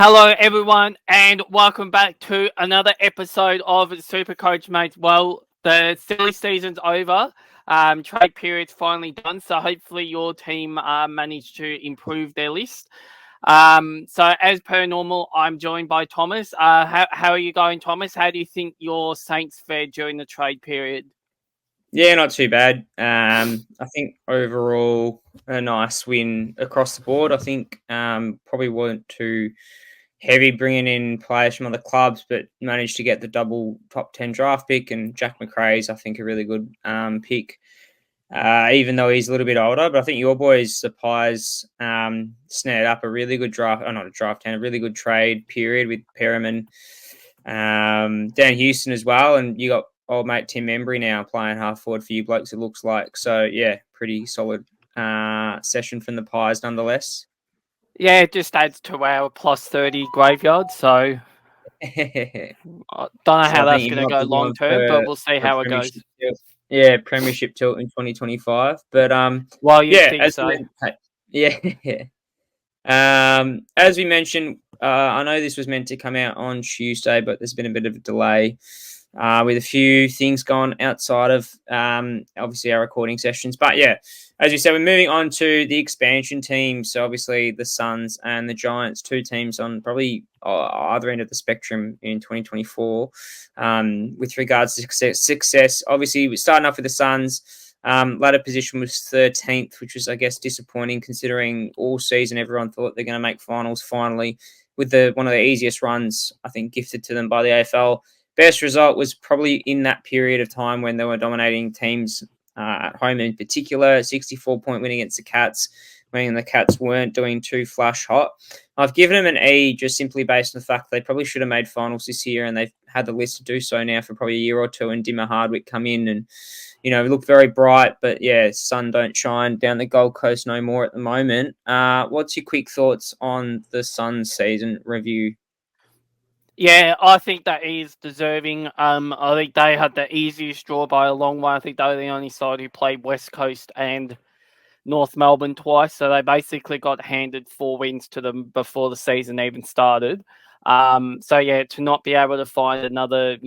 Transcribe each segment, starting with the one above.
Hello, everyone, and welcome back to another episode of Super Coach Mates. Well, the silly season's over. Trade period's finally done, so hopefully your team managed to improve their list. So as per normal, I'm joined by Thomas. How are you going, Thomas? How do you think your Saints fared during the trade period? Yeah, not too bad. I think overall a nice win across the board. I think probably weren't too heavy bringing in players from other clubs, but managed to get the double top 10 draft pick. And Jack McRae's, I think, a really good pick, even though he's a little bit older. But I think your boys, the Pies, snared up a really good draft, not a draft 10, a really good trade period with Perriman, Dan Houston as well. And you got old mate Tim Embry now playing half forward for you blokes, it looks like. So, yeah, pretty solid session from the Pies nonetheless. Yeah, it just adds to our plus 30 graveyard, so I don't know So how I that's think you going to might go be long going term, but for we'll see a how it premiership goes. tilt. Yeah, premiership tilt in 2025. But Well, you'd yeah, think so. yeah. As we mentioned, I know this was meant to come out on Tuesday, but there's been a bit of a delay with a few things going outside of obviously our recording sessions. But yeah, as we said, we're moving on to the expansion teams. So obviously the Suns and the Giants, two teams on probably either end of the spectrum in 2024 with regards to success. Obviously, we're starting off with the Suns. Ladder position was 13th, which was, I guess, disappointing considering all season everyone thought they're going to make finals finally with one of the easiest runs, I think, gifted to them by the AFL. Best result was probably in that period of time when they were dominating teams at home in particular, 64-point win against the Cats, when the Cats weren't doing too flash hot. I've given them an E just simply based on the fact they probably should have made finals this year, and they've had the list to do so now for probably a year or two, and Dimmer Hardwick come in and look very bright, but yeah, sun don't shine down the Gold Coast no more at the moment. What's your quick thoughts on the Suns season review? Yeah, I think that is deserving. I think they had the easiest draw by a long way. I think they were the only side who played West Coast and North Melbourne twice, so they basically got handed 4 wins to them before the season even started. So yeah, to not be able to find another,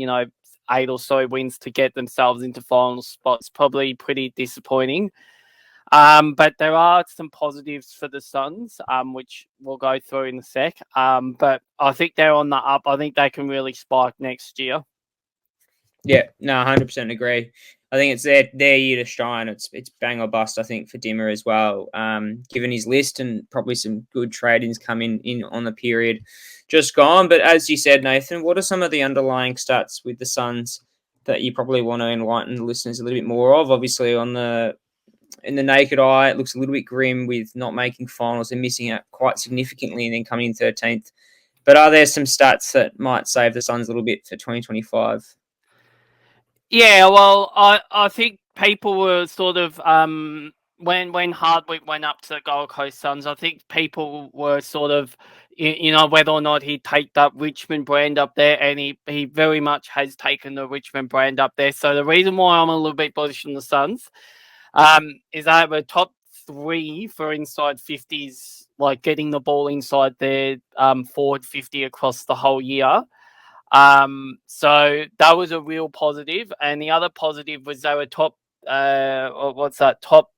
8 or so wins to get themselves into final spots probably pretty disappointing. But there are some positives for the Suns, which we'll go through in a sec. But I think they're on the up. I think they can really spike next year. Yeah, no, 100% agree. I think it's their year to shine. It's bang or bust, I think, for Dimmer as well. Given his list and probably some good trade-ins coming in on the period just gone. But as you said, Nathan, what are some of the underlying stats with the Suns that you probably want to enlighten the listeners a little bit more of? Obviously, in the naked eye, it looks a little bit grim with not making finals and missing out quite significantly and then coming in 13th. But are there some stats that might save the Suns a little bit for 2025? Yeah, well, I think people were sort of when Hardwick went up to the Gold Coast Suns, I think people were sort of whether or not he'd take that Richmond brand up there, and he very much has taken the Richmond brand up there. So the reason why I'm a little bit bullish on the Suns is they have a top 3 for inside 50s, like getting the ball inside their forward 50 across the whole year. So that was a real positive, and the other positive was they were top. Top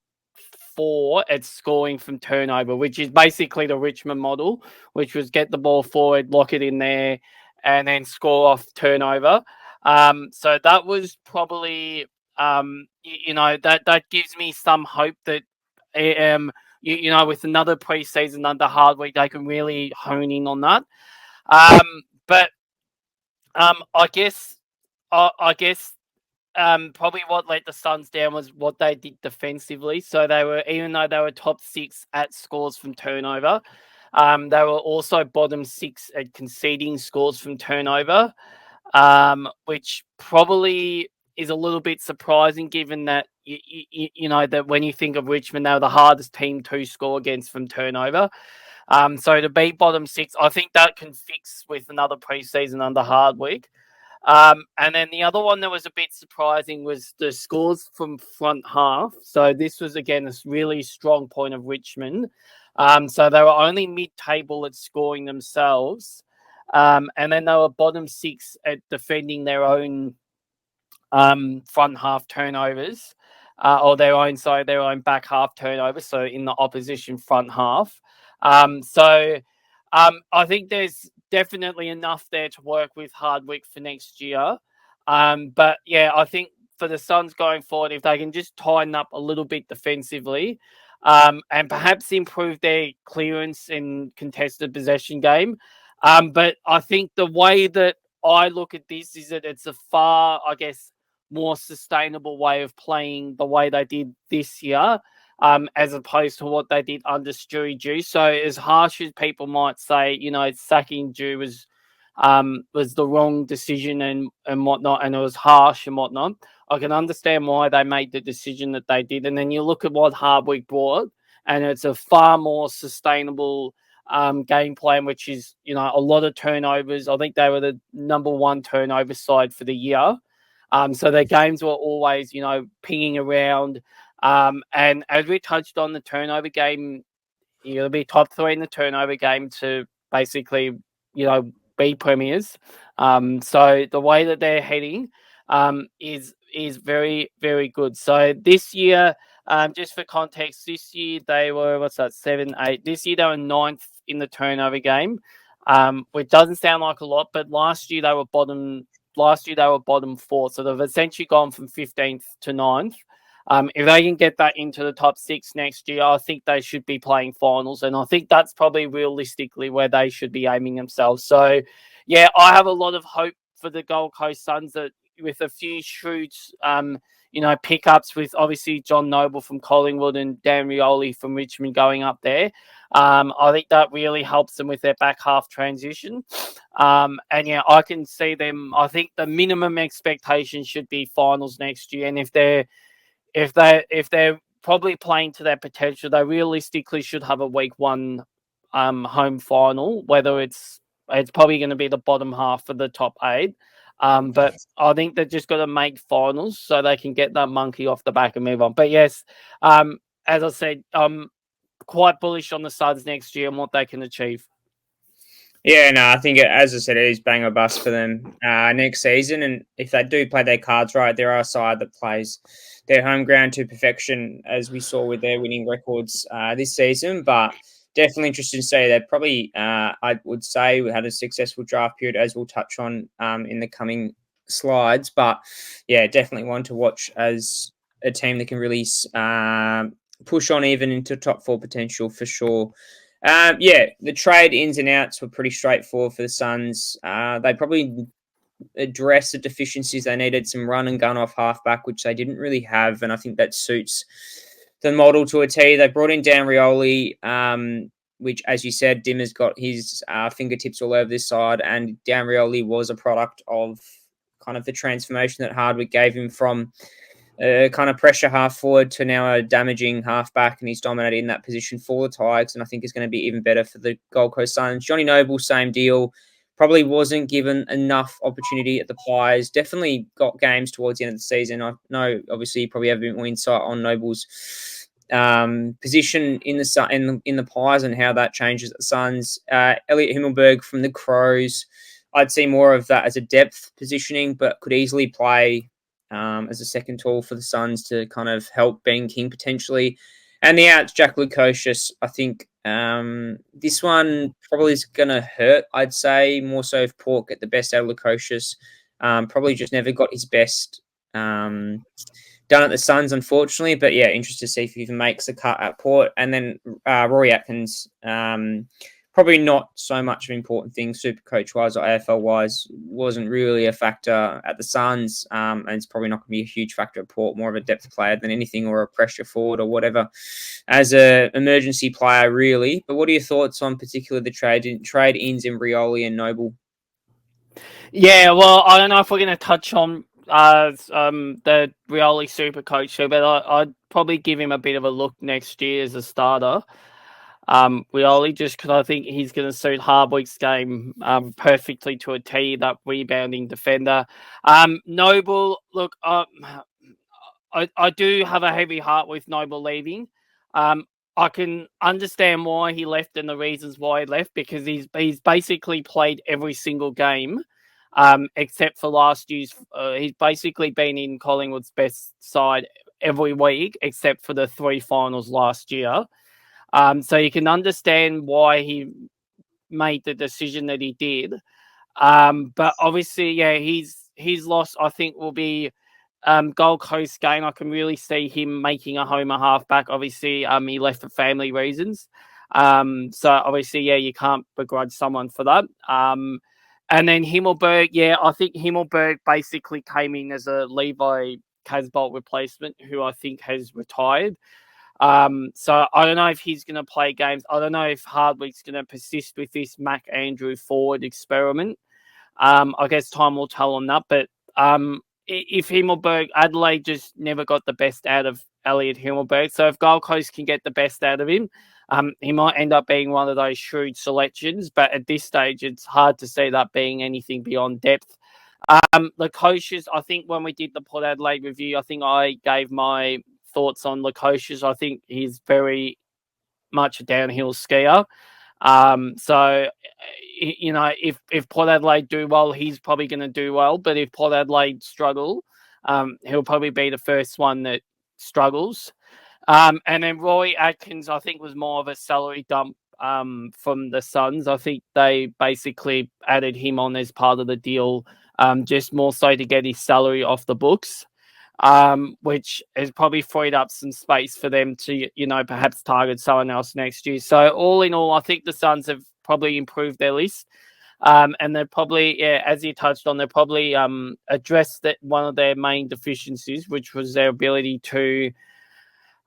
4 at scoring from turnover, which is basically the Richmond model, which was get the ball forward, lock it in there, and then score off turnover. So that was probably that gives me some hope that with another preseason under Hardwick, they can really hone in on that. But I guess, probably what let the Suns down was what they did defensively. So even though they were top 6 at scores from turnover, they were also bottom 6 at conceding scores from turnover, which probably is a little bit surprising given that that when you think of Richmond, they were the hardest team to score against from turnover. So to be bottom 6, I think that can fix with another preseason under Hardwick. And then the other one that was a bit surprising was the scores from front half. So this was again a really strong point of Richmond. So they were only mid-table at scoring themselves, and then they were bottom six at defending their own front half turnovers, or their own back half turnovers. So in the opposition front half. I think there's definitely enough there to work with Hardwick for next year. But yeah, I think for the Suns going forward, if they can just tighten up a little bit defensively, and perhaps improve their clearance and contested possession game. But I think the way that I look at this is that it's a far, I guess, more sustainable way of playing the way they did this year, as opposed to what they did under Stewie Dew. So as harsh as people might say, sacking Dew was the wrong decision and whatnot, and it was harsh and whatnot. I can understand why they made the decision that they did. And then you look at what Hardwick brought, and it's a far more sustainable game plan, which is, a lot of turnovers. I think they were the number one turnover side for the year. So their games were always, pinging around. And as we touched on, the turnover game, you'll be top three in the turnover game to basically, be premiers. So the way that they're heading is very, very good. So this year, just for context, this year they were, 7, 8. This year they were ninth in the turnover game, which doesn't sound like a lot, but last year they were bottom. Last year they were bottom four, so they've essentially gone from 15th to 9th. If they can get that into the top six next year, I think they should be playing finals, and I think that's probably realistically where they should be aiming themselves. So, yeah, I have a lot of hope for the Gold Coast Suns that with a few shrewd, pickups with obviously John Noble from Collingwood and Dan Rioli from Richmond going up there. I think that really helps them with their back half transition. And yeah, I can see them. I think the minimum expectation should be finals next year, and if they're probably playing to their potential, they realistically should have a week one home final. Whether it's probably going to be the bottom half of the top 8. But I think they're just got to make finals so they can get that monkey off the back and move on. But yes, as I said, I'm quite bullish on the Suns next year and what they can achieve. Yeah, no, I think, as I said, it is bang or bust for them next season. And if they do play their cards right, there are a side that plays their home ground to perfection, as we saw with their winning records this season. But definitely interested to see that probably, I would say, we had a successful draft period, as we'll touch on in the coming slides. But yeah, definitely one to watch as a team that can really push on even into top 4 potential for sure. Yeah, the trade ins and outs were pretty straightforward for the Suns. They probably addressed the deficiencies. They needed some run and gun off halfback, which they didn't really have, and I think that suits the model to a T. They brought in Dan Rioli, which, as you said, Dimmer's got his fingertips all over this side, and Dan Rioli was a product of kind of the transformation that Hardwick gave him from kind of pressure half forward to now a damaging half back, and he's dominating that position for the Tigers, and I think is going to be even better for the Gold Coast Suns. Johnny Noble, same deal. Probably wasn't given enough opportunity at the Pies. Definitely got games towards the end of the season. I know, obviously, you probably have a bit more insight on Noble's position in the Pies and how that changes at the Suns. Elliot Himmelberg from the Crows. I'd see more of that as a depth positioning, but could easily play as a second tall for the Suns to kind of help Ben King potentially. And the outs, Jack Lukosius, I think this one probably is going to hurt, I'd say, more so if Port get the best out of Lukosius. Probably just never got his best done at the Suns, unfortunately. But yeah, interested to see if he even makes a cut at Port. And then Rory Atkins, probably not so much of an important thing, super coach wise or AFL wise, wasn't really a factor at the Suns, and it's probably not going to be a huge factor at Port, more of a depth player than anything, or a pressure forward or whatever, as a emergency player, really. But what are your thoughts on particularly the trade ins in Rioli and Noble? Yeah, well, I don't know if we're going to touch on the Rioli super coach, but I'd probably give him a bit of a look next year as a starter. Rioli, just because I think he's going to suit Hardwick's game perfectly to a T, that rebounding defender. Noble, look, I do have a heavy heart with Noble leaving. I can understand why he left and the reasons why he left, because he's basically played every single game, except for last year's. He's basically been in Collingwood's best side every week, except for the 3 finals last year. So you can understand why he made the decision that he did. But obviously, yeah, his loss, I think, will be Gold Coast game. I can really see him making a home a halfback. Obviously, he left for family reasons. So obviously, yeah, you can't begrudge someone for that. And then Himmelberg, yeah, I think Himmelberg basically came in as a Levi Casbolt replacement, who I think has retired. So I don't know if he's going to play games. I don't know if Hardwick's going to persist with this Mac Andrew forward experiment. I guess time will tell on that. But if Himmelberg, Adelaide just never got the best out of Elliot Himmelberg. So if Gold Coast can get the best out of him, he might end up being one of those shrewd selections. But at this stage, it's hard to see that being anything beyond depth. The coaches, I think when we did the Port Adelaide review, I think I gave my thoughts on Lukosius. I think he's very much a downhill skier. So if Port Adelaide do well, he's probably going to do well. But if Port Adelaide struggle, he'll probably be the first one that struggles. And then Roy Atkins, I think, was more of a salary dump from the Suns. I think they basically added him on as part of the deal, just more so to get his salary off the books, which has probably freed up some space for them to, perhaps target someone else next year. So all in all, I think the Suns have probably improved their list. And they're probably, yeah, as you touched on, they're probably addressed that one of their main deficiencies, which was their ability to,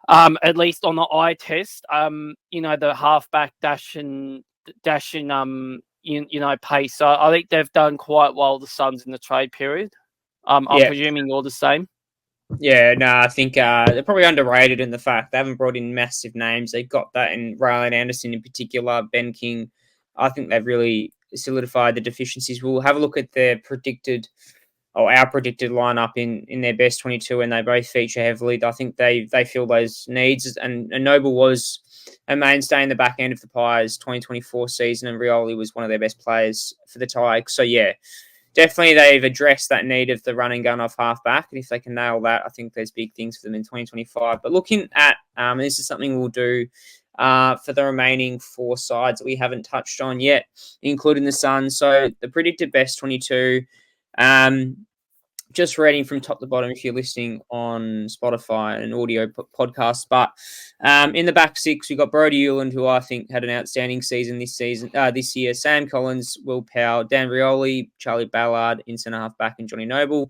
at least on the eye test, the halfback dashing, pace. So I think they've done quite well, the Suns, in the trade period. I'm Yeah. presuming you're the same. Yeah, no, I think they're probably underrated in the fact they haven't brought in massive names. They've got that in Rylan Anderson in particular, Ben King. I think they've really solidified the deficiencies. We'll have a look at their our predicted lineup in their best 22, and they both feature heavily. I think they fill those needs, and Noble was a mainstay in the back end of the Pies 2024 season, and Rioli was one of their best players for the Tigers. So yeah, definitely they've addressed that need of the run and gun off halfback, and if they can nail that, I think there's big things for them in 2025. But looking at, this is something we'll do for the remaining 4 sides that we haven't touched on yet, including the Suns. So the predicted best 22, just reading from top to bottom if you're listening on Spotify and audio podcasts. But in the back 6, we've got Brodie Uland, who I think had an outstanding season this year. Sam Collins, Will Powell, Dan Rioli, Charlie Ballard in centre half back, and Johnny Noble.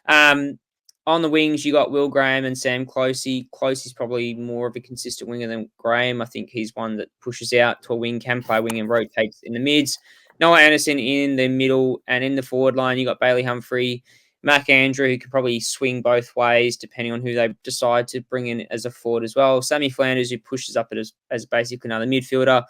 On the wings, you got Will Graham and Sam Closey. Closey's probably more of a consistent winger than Graham. I think he's one that pushes out to a wing, can play wing, and rotates in the mids. Noah Anderson in the middle, and in the forward line, you got Bailey Humphrey, Mac Andrew, who could probably swing both ways depending on who they decide to bring in as a forward as well. Sammy Flanders, who pushes up as basically another midfielder.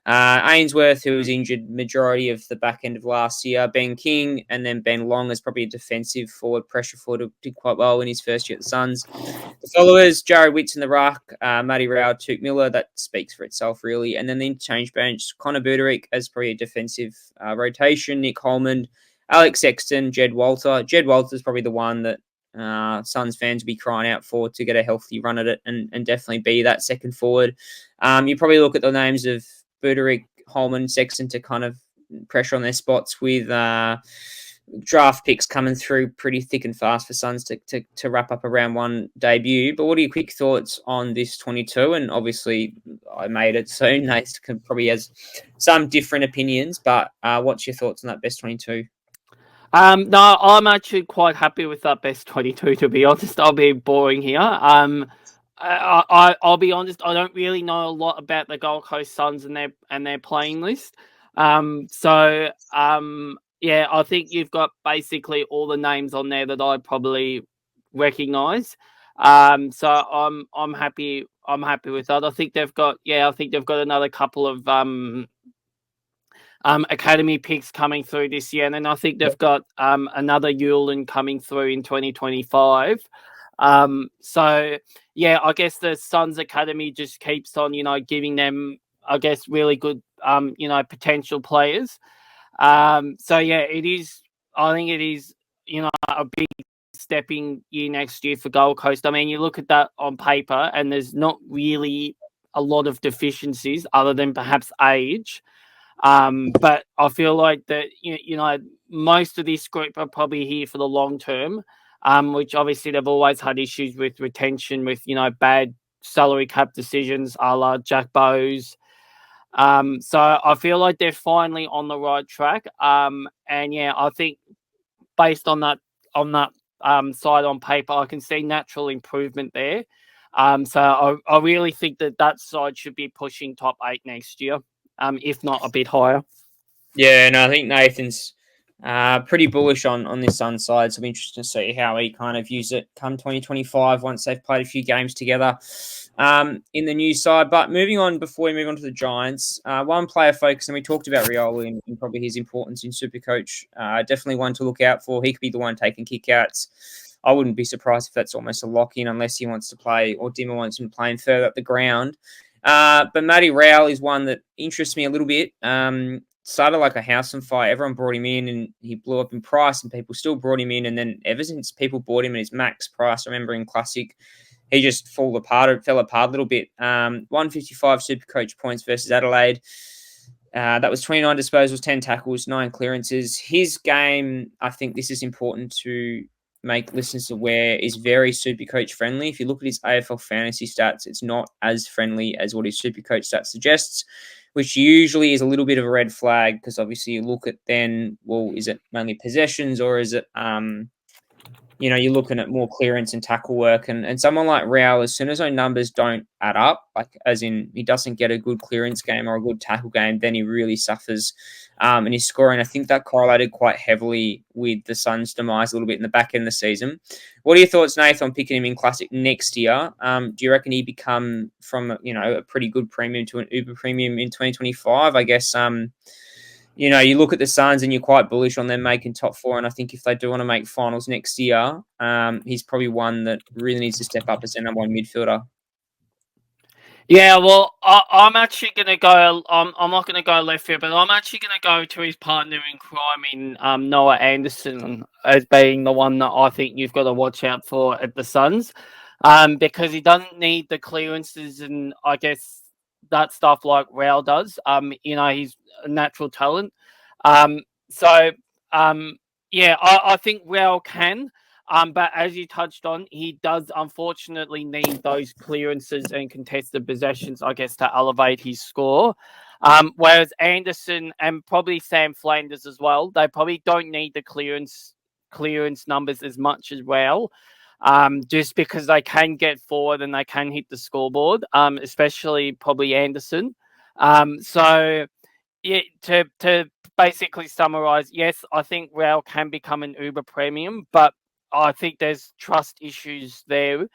Ainsworth, who was injured majority of the back end of last year. Ben King, and then Ben Long as probably a defensive forward, pressure forward, who did quite well in his first year at the Suns. The followers, Jared Witts in the ruck, Matty Rao, Tuke Miller, that speaks for itself really. And then the interchange bench, Connor Buderick as probably a defensive rotation, Nick Holman, Alex Sexton, Jed Walter. Jed Walter is probably the one that Suns fans will be crying out for to get a healthy run at it and definitely be that second forward. You probably look at the names of Buderick, Holman, Sexton to kind of pressure on their spots with draft picks coming through pretty thick and fast for Suns to wrap up a round 1 debut. But what are your quick thoughts on this 22? And obviously, I made it so Nate probably has some different opinions, but what's your thoughts on that best 22? No, I'm actually quite happy with that best 22, to be honest. I'll be boring here. I'll be honest, I don't really know a lot about the Gold Coast Suns and their playing list. Yeah, I think you've got basically all the names on there that I probably recognise. So I'm happy. I'm happy with that. I think they've got another couple of academy picks coming through this year, and then I think they've got another Yulin coming through in 2025. So yeah, I guess the Suns Academy just keeps on, giving them, I guess, really good, potential players. So yeah, it is. I think it is, a big stepping year next year for Gold Coast. I mean, you look at that on paper, and there's not really a lot of deficiencies other than perhaps age. But I feel like that, most of this group are probably here for the long term, which obviously they've always had issues with retention, with, bad salary cap decisions, a la Jack Bowes. So I feel like they're finally on the right track. And yeah, I think based on that side on paper, I can see natural improvement there. So I really think that side should be pushing top 8 next year, if not a bit higher. Yeah, no, I think Nathan's pretty bullish on this Sun side. So it'll be interesting to see how he kind of views it come 2025 once they've played a few games together in the new side. But moving on, before we move on to the Giants, one player focus, and we talked about Rioli and probably his importance in Supercoach. Definitely one to look out for. He could be the one taking kickouts. I wouldn't be surprised if that's almost a lock-in unless he wants to play or Dimmer wants him playing further up the ground. But Matty Rowell is one that interests me a little bit. Started like a house on fire. Everyone brought him in and he blew up in price and people still brought him in. And then ever since people bought him at his max price, I remember in Classic, he just fell apart a little bit. 155 Supercoach points versus Adelaide. That was 29 disposals, 10 tackles, 9 clearances. His game, I think this is important to make listeners aware, is very Supercoach friendly. If you look at his AFL fantasy stats, it's not as friendly as what his Supercoach stats suggests, which usually is a little bit of a red flag because obviously you look at then, well, is it mainly possessions or is it, you're looking at more clearance and tackle work. And someone like Rao, as soon as those numbers don't add up, like as in he doesn't get a good clearance game or a good tackle game, then he really suffers. And his scoring, I think that correlated quite heavily with the Suns' demise a little bit in the back end of the season. What are your thoughts, Nathan, on picking him in Classic next year? Do you reckon he become from, a pretty good premium to an uber premium in 2025? I guess, you look at the Suns and you're quite bullish on them making top 4. And I think if they do want to make finals next year, he's probably one that really needs to step up as their number 1 midfielder. Yeah, well, I'm actually going to go. I'm not going to go left field, but I'm actually going to go to his partner in crime in Noah Anderson as being the one that I think you've got to watch out for at the Suns, because he doesn't need the clearances and I guess that stuff like Rao does. He's a natural talent. So yeah, I think Rao can. But as you touched on, he does unfortunately need those clearances and contested possessions, I guess, to elevate his score. Whereas Anderson and probably Sam Flanders as well, they probably don't need the clearance numbers as much as well. Just because they can get forward and they can hit the scoreboard, especially probably Anderson. So yeah, to basically summarize, yes, I think Rail can become an Uber premium, but I think there's trust issues there.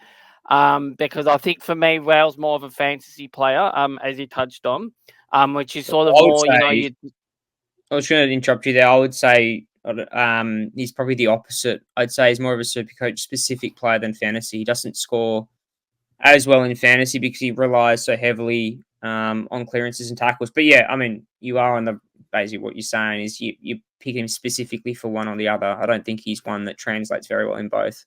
Because I think for me, Rail's more of a fantasy player, as you touched on, which is sort of I would more, say, I was going to interrupt you there. I would say he's probably the opposite. I'd say he's more of a Supercoach specific player than fantasy. He doesn't score as well in fantasy because he relies so heavily on clearances and tackles. But yeah, I mean, you are on the basically what you're saying is you pick him specifically for one or the other. I don't think he's one that translates very well in both.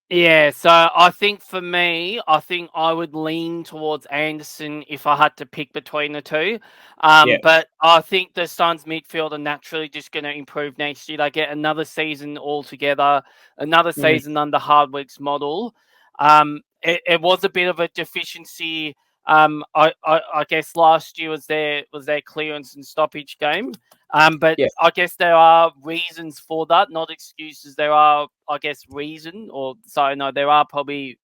Yeah, so I think for me, I think I would lean towards Anderson if I had to pick between the two. Yeah. But I think the Suns midfield are naturally just going to improve next year. They get another season altogether, another Mhm. season under Hardwick's model. It was a bit of a deficiency. I guess last year was their clearance and stoppage game. But Yeah. I guess there are reasons for that, not excuses. There are, I guess, there are probably,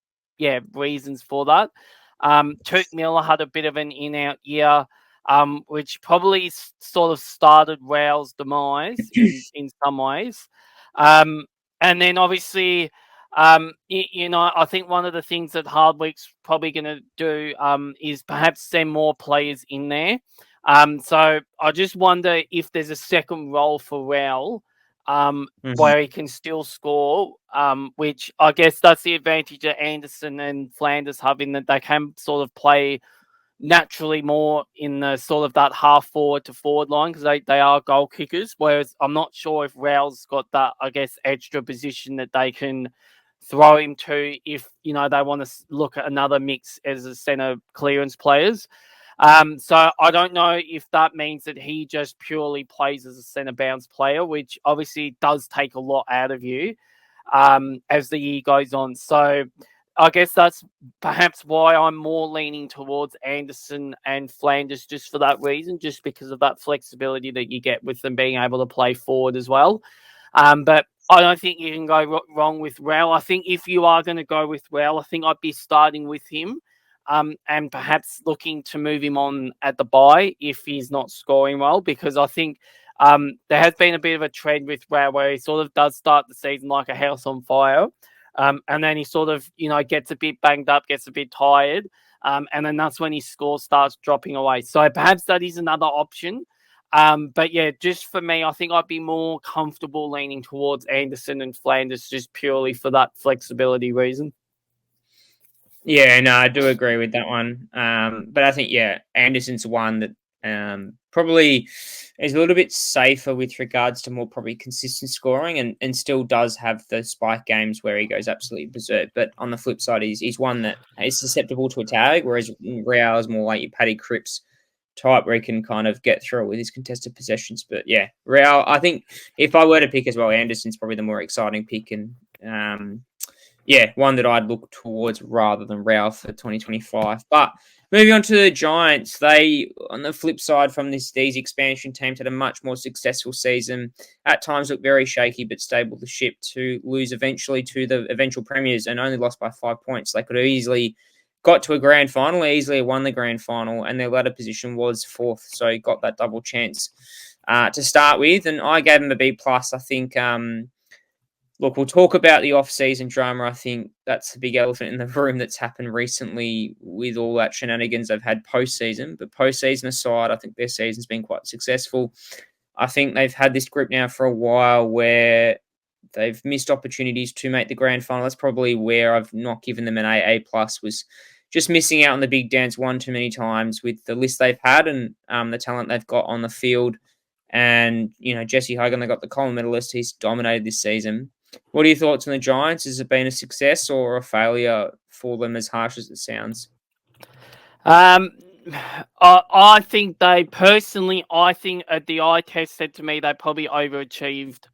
reasons for that. Tuke Miller had a bit of an in-out year, which probably sort of started Rail's demise in some ways. And then obviously, I think one of the things that Hardwick's probably going to do is perhaps send more players in there. So I just wonder if there's a second role for Raul, where he can still score, which I guess that's the advantage that Anderson and Flanders have, in that they can sort of play naturally more in the sort of that half forward to forward line, because they are goal kickers. Whereas I'm not sure if Raul's got that, I guess, extra position that they can throw him to if they want to look at another mix as a centre clearance players. So I don't know if that means that he just purely plays as a centre bounce player, which obviously does take a lot out of you as the year goes on. So I guess that's perhaps why I'm more leaning towards Anderson and Flanders, just for that reason, just because of that flexibility that you get with them being able to play forward as well. But I don't think you can go wrong with Raul. I think if you are going to go with Raul, I think I'd be starting with him, and perhaps looking to move him on at the bye if he's not scoring well, because I think there has been a bit of a trend with Raul where he sort of does start the season like a house on fire. And then he sort of, gets a bit banged up, gets a bit tired. And then that's when his score starts dropping away. So perhaps that is another option. But yeah, just for me, I think I'd be more comfortable leaning towards Anderson and Flanders, just purely for that flexibility reason. Yeah, no, I do agree with that one. But I think, Anderson's one that probably is a little bit safer with regards to more probably consistent scoring, and still does have the spike games where he goes absolutely berserk. But on the flip side, he's one that is susceptible to a tag, whereas Real is more like your Paddy Cripps type where he can kind of get through it with his contested possessions. But yeah, Real, I think if I were to pick as well, Anderson's probably the more exciting pick, and one that I'd look towards rather than Ralph for 2025. But moving on to the Giants, they, on the flip side from these expansion teams, had a much more successful season. At times looked very shaky, but stable the ship to lose eventually to the eventual premiers and only lost by 5 points. They could have easily got to a grand final, easily won the grand final, and their ladder position was fourth. So got that double chance to start with. And I gave them a B plus. I think look, we'll talk about the off-season drama. I think that's the big elephant in the room that's happened recently with all that shenanigans they've had post-season. But post-season aside, I think their season's been quite successful. I think they've had this group now for a while where they've missed opportunities to make the grand final. That's probably where I've not given them an AA plus, was just missing out on the big dance one too many times with the list they've had and the talent they've got on the field. And, Jesse Hogan, they got the Coleman medalist. He's dominated this season. What are your thoughts on the Giants? Has it been a success or a failure for them, as harsh as it sounds? Um, I think I think at the eye test said to me they probably overachieved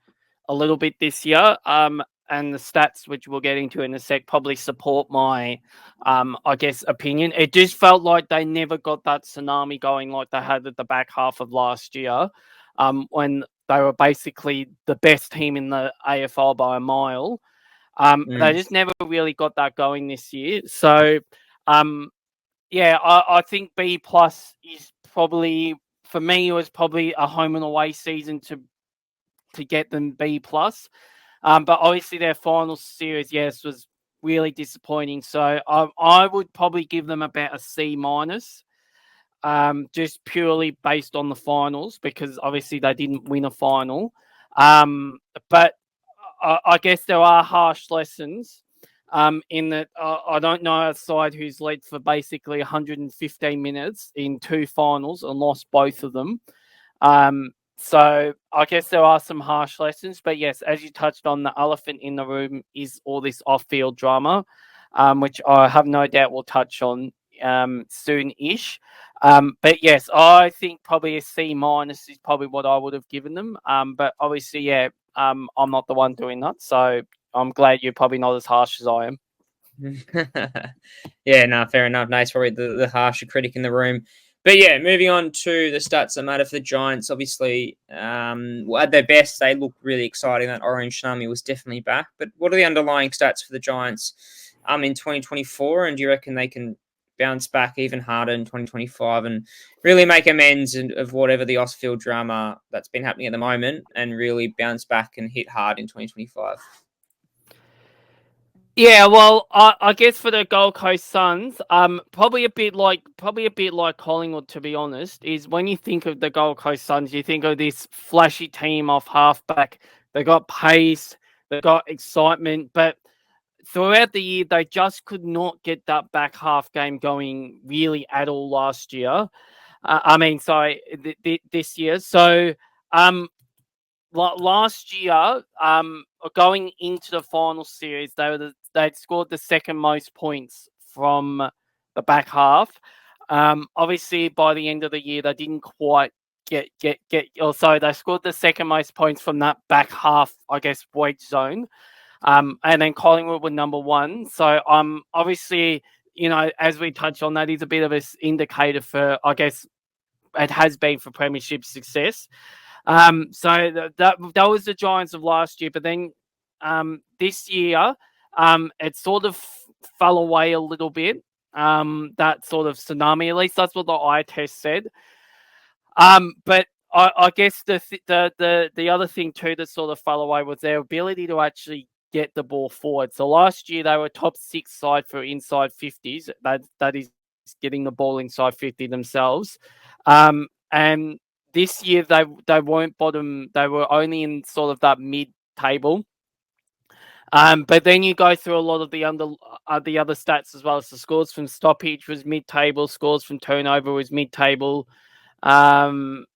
a little bit this year. And the stats, which we'll get into in a sec, probably support my, I guess, opinion. It just felt like they never got that tsunami going like they had at the back half of last year, when they were basically the best team in the AFL by a mile. They just never really got that going this year. So, I think B plus is probably, for me, it was probably a home and away season to get them B plus. But obviously their final series, yes, was really disappointing. So I would probably give them about a C minus, just purely based on the finals, because obviously they didn't win a final. But I guess there are harsh lessons, in that I don't know a side who's led for basically 115 minutes in 2 finals and lost both of them. So I guess there are some harsh lessons, but yes, as you touched on, the elephant in the room is all this off-field drama, which I have no doubt we'll touch on soon-ish. But yes, I think probably a C minus is probably what I would have given them. But obviously, I'm not the one doing that, so I'm glad you're probably not as harsh as I am. Yeah, no, fair enough. Nice, probably the harsher critic in the room. But yeah, moving on to the stats that matter for the Giants. Obviously, at their best, they look really exciting. That orange tsunami was definitely back. But what are the underlying stats for the Giants in 2024? And do you reckon they can bounce back even harder in 2025 and really make amends of whatever the off-field drama that's been happening at the moment, and really bounce back and hit hard in 2025? Yeah, well, I guess for the Gold Coast Suns, probably a bit like Collingwood, to be honest, is when you think of the Gold Coast Suns, you think of this flashy team off halfback. They got pace, they got excitement, but throughout the year they just could not get that back half game going really at all last year. This year. So, um, last year, going into the final series, they'd scored the second most points from the back half. Obviously, by the end of the year, they didn't quite get. Or so they scored the second most points from that back half, I guess, wedge zone. And then Collingwood were number one. So, obviously, as we touched on, that is a bit of an indicator for, I guess, it has been for premiership success. That was the Giants of last year, but then this year it sort of fell away a little bit. That sort of tsunami, at least that's what the eye test said. But I guess the other thing too that sort of fell away was their ability to actually get the ball forward. So last year they were top 6 side for inside 50s. That is getting the ball inside 50 themselves. And this year they weren't bottom. They were only in sort of that mid table. But then you go through a lot of the other stats as well. So scores from stoppage was mid table. Scores from turnover was mid table. And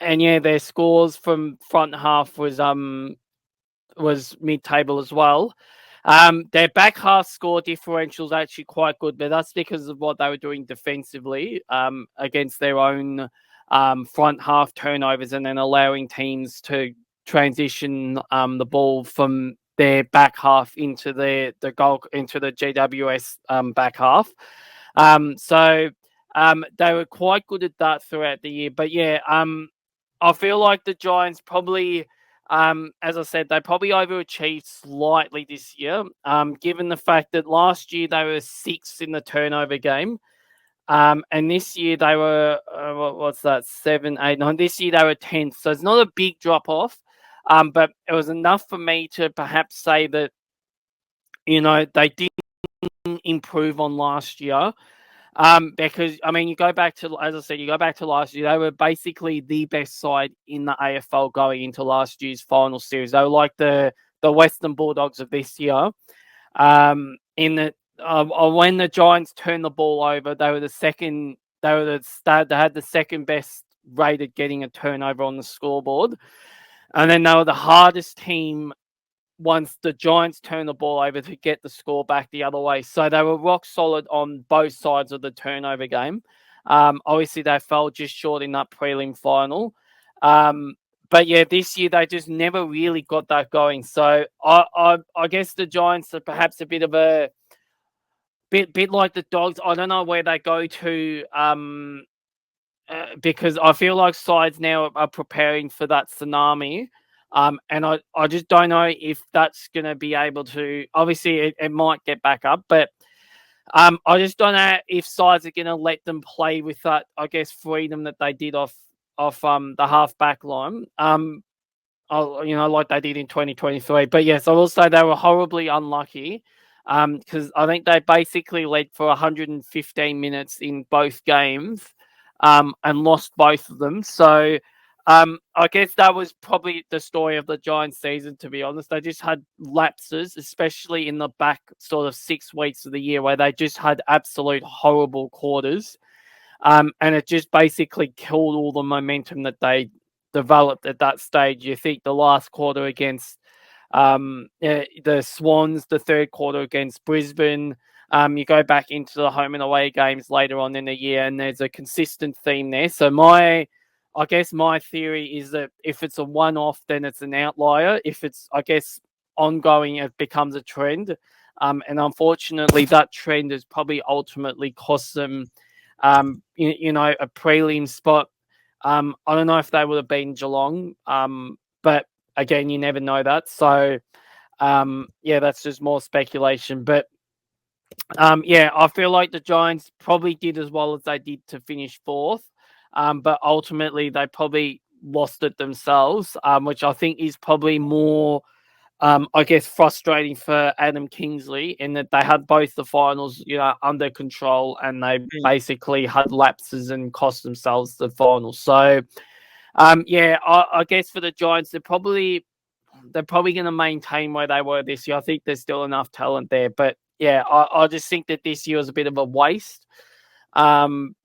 yeah, their scores from front half was mid table as well. Their back half score differential is actually quite good, but that's because of what they were doing defensively against their own front half turnovers, and then allowing teams to transition the ball from their back half into the goal into the GWS back half. They were quite good at that throughout the year. But yeah, I feel like the Giants probably, as I said, they probably overachieved slightly this year, given the fact that last year they were sixth in the turnover game. And this year they were, what's that, 7, 8, 9. This year they were 10th. So it's not a big drop off, but it was enough for me to perhaps say that, they didn't improve on last year. Because I mean, you go back to, as I said, you go back to last year. They were basically the best side in the AFL going into last year's final series. They were like the Western Bulldogs of this year. In the When the Giants turned the ball over, they were the second. They were They had the second best rate at getting a turnover on the scoreboard, and then they were the hardest team once the Giants turned the ball over to get the score back the other way. So they were rock solid on both sides of the turnover game. Obviously, they fell just short in that prelim final. But yeah, this year they just never really got that going. So I guess the Giants are perhaps a bit of a bit like the Dogs. I don't know where they go to. Because I feel like sides now are preparing for that tsunami. And I just don't know if that's going to be able to. Obviously, it might get back up, but I just don't know if sides are going to let them play with that, I guess, freedom that they did off the half back line. Like they did in 2023. But yes, I will say they were horribly unlucky. Because I think they basically led for 115 minutes in both games, and lost both of them. So I guess that was probably the story of the Giants season, to be honest. They just had lapses, especially in the back sort of 6 weeks of the year where they just had absolute horrible quarters. And it just basically killed all the momentum that they developed at that stage. You think the last quarter against the Swans, the third quarter against Brisbane. You go back into the home and away games later on in the year, and there's a consistent theme there. So I guess my theory is that if it's a one-off, then it's an outlier. If it's, I guess, ongoing, it becomes a trend. And unfortunately, that trend has probably ultimately cost them, a prelim spot. I don't know if they would have been Geelong, but again, you never know that. So, yeah, that's just more speculation. But yeah, I feel like the Giants probably did as well as they did to finish fourth. But ultimately, they probably lost it themselves, which I think is probably more I guess frustrating for Adam Kingsley in that they had both the finals, under control, and they basically had lapses and cost themselves the finals. So, I guess for the Giants, they're probably going to maintain where they were this year. I think there's still enough talent there, but yeah, I just think that this year was a bit of a waste,